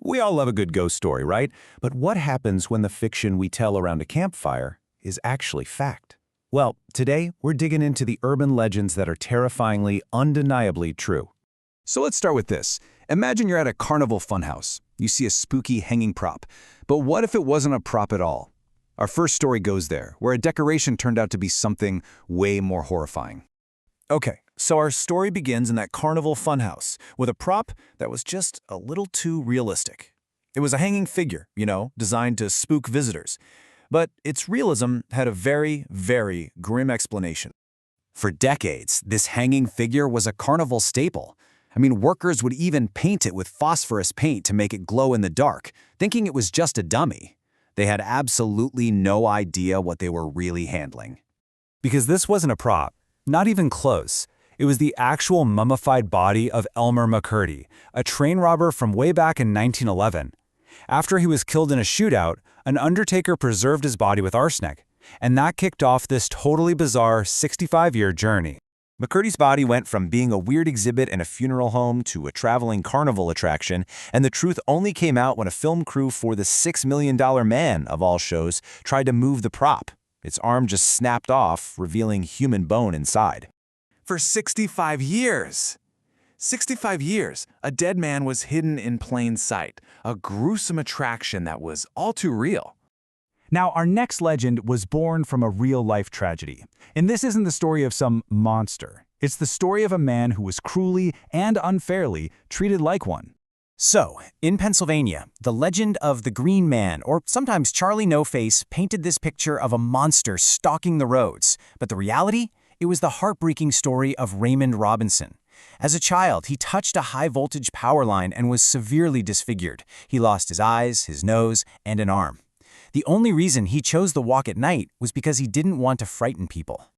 We all love a good ghost story, right? But what happens when the fiction we tell around a campfire is actually fact? Well, today we're digging into the urban legends that are terrifyingly, undeniably true. So let's start with this. Imagine you're at a carnival funhouse. You see a spooky hanging prop. But what if it wasn't a prop at all? Our first story goes there, where a decoration turned out to be something way more horrifying. Okay, so our story begins in that carnival funhouse with a prop that was just a little too realistic. It was a hanging figure, designed to spook visitors. But its realism had a very, very grim explanation. For decades, this hanging figure was a carnival staple. Workers would even paint it with phosphorus paint to make it glow in the dark, thinking it was just a dummy. They had absolutely no idea what they were really handling. Because this wasn't a prop, not even close. It was the actual mummified body of Elmer McCurdy, a train robber from way back in 1911. After he was killed in a shootout, an undertaker preserved his body with arsenic, and that kicked off this totally bizarre 65-year journey. McCurdy's body went from being a weird exhibit in a funeral home to a traveling carnival attraction, and the truth only came out when a film crew for the $6 Million Man of all shows tried to move the prop. Its arm just snapped off, revealing human bone inside. For 65 years! 65 years, a dead man was hidden in plain sight, a gruesome attraction that was all too real. Now, our next legend was born from a real-life tragedy. And this isn't the story of some monster. It's the story of a man who was cruelly and unfairly treated like one. So, in Pennsylvania, the legend of the Green Man, or sometimes Charlie No Face, painted this picture of a monster stalking the roads. But the reality? It was the heartbreaking story of Raymond Robinson. As a child, he touched a high-voltage power line and was severely disfigured. He lost his eyes, his nose, and an arm. The only reason he chose the walk at night was because he didn't want to frighten people.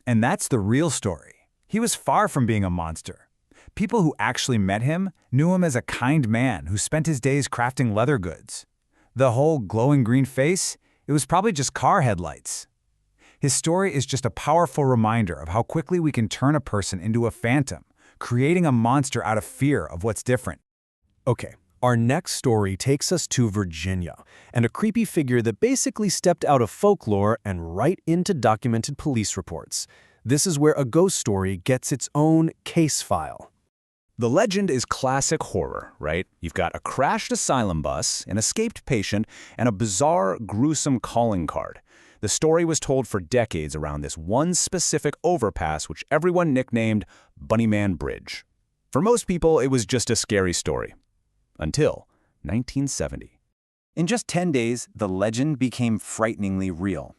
And that's the real story. He was far from being a monster. People who actually met him knew him as a kind man who spent his days crafting leather goods. The whole glowing green face, it was probably just car headlights. His story is just a powerful reminder of how quickly we can turn a person into a phantom, creating a monster out of fear of what's different. Okay, our next story takes us to Virginia, and a creepy figure that basically stepped out of folklore and right into documented police reports. This is where a ghost story gets its own case file. The legend is classic horror, right? You've got a crashed asylum bus, an escaped patient, and a bizarre, gruesome calling card. The story was told for decades around this one specific overpass which everyone nicknamed Bunnyman Bridge. For most people, it was just a scary story. Until 1970. In just 10 days, the legend became frighteningly real.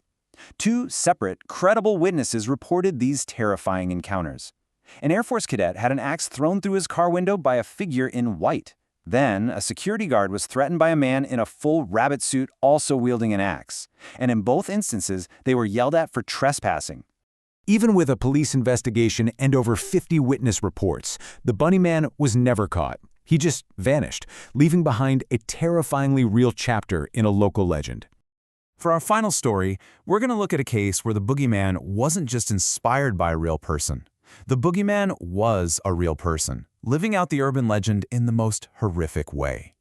Two separate, credible witnesses reported these terrifying encounters. An Air Force cadet had an axe thrown through his car window by a figure in white. Then, a security guard was threatened by a man in a full rabbit suit also wielding an axe. And in both instances, they were yelled at for trespassing. Even with a police investigation and over 50 witness reports, the Bunnyman was never caught. He just vanished, leaving behind a terrifyingly real chapter in a local legend. For our final story, we're going to look at a case where the boogeyman wasn't just inspired by a real person. The boogeyman was a real person, living out the urban legend in the most horrific way.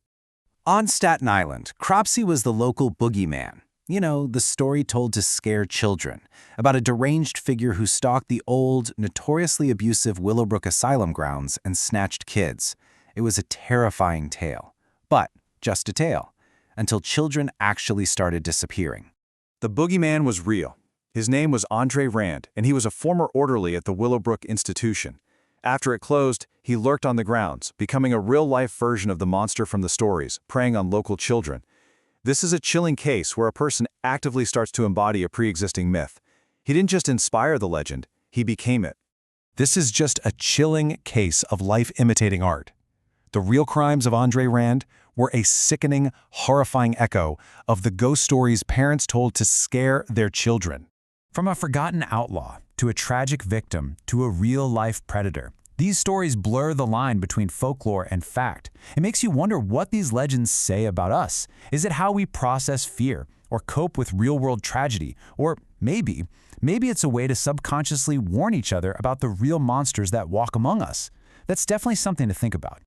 On Staten Island, Cropsey was the local boogeyman. The story told to scare children, about a deranged figure who stalked the old, notoriously abusive Willowbrook Asylum grounds and snatched kids. It was a terrifying tale, but just a tale, until children actually started disappearing. The boogeyman was real. His name was Andre Rand, and he was a former orderly at the Willowbrook Institution. After it closed, he lurked on the grounds, becoming a real-life version of the monster from the stories, preying on local children. This is a chilling case where a person actively starts to embody a pre-existing myth. He didn't just inspire the legend, he became it. This is just a chilling case of life imitating art. The real crimes of Andre Rand were a sickening, horrifying echo of the ghost stories parents told to scare their children. From a forgotten outlaw, to a tragic victim, to a real-life predator, these stories blur the line between folklore and fact. It makes you wonder what these legends say about us. Is it how we process fear, or cope with real-world tragedy, or maybe it's a way to subconsciously warn each other about the real monsters that walk among us? That's definitely something to think about.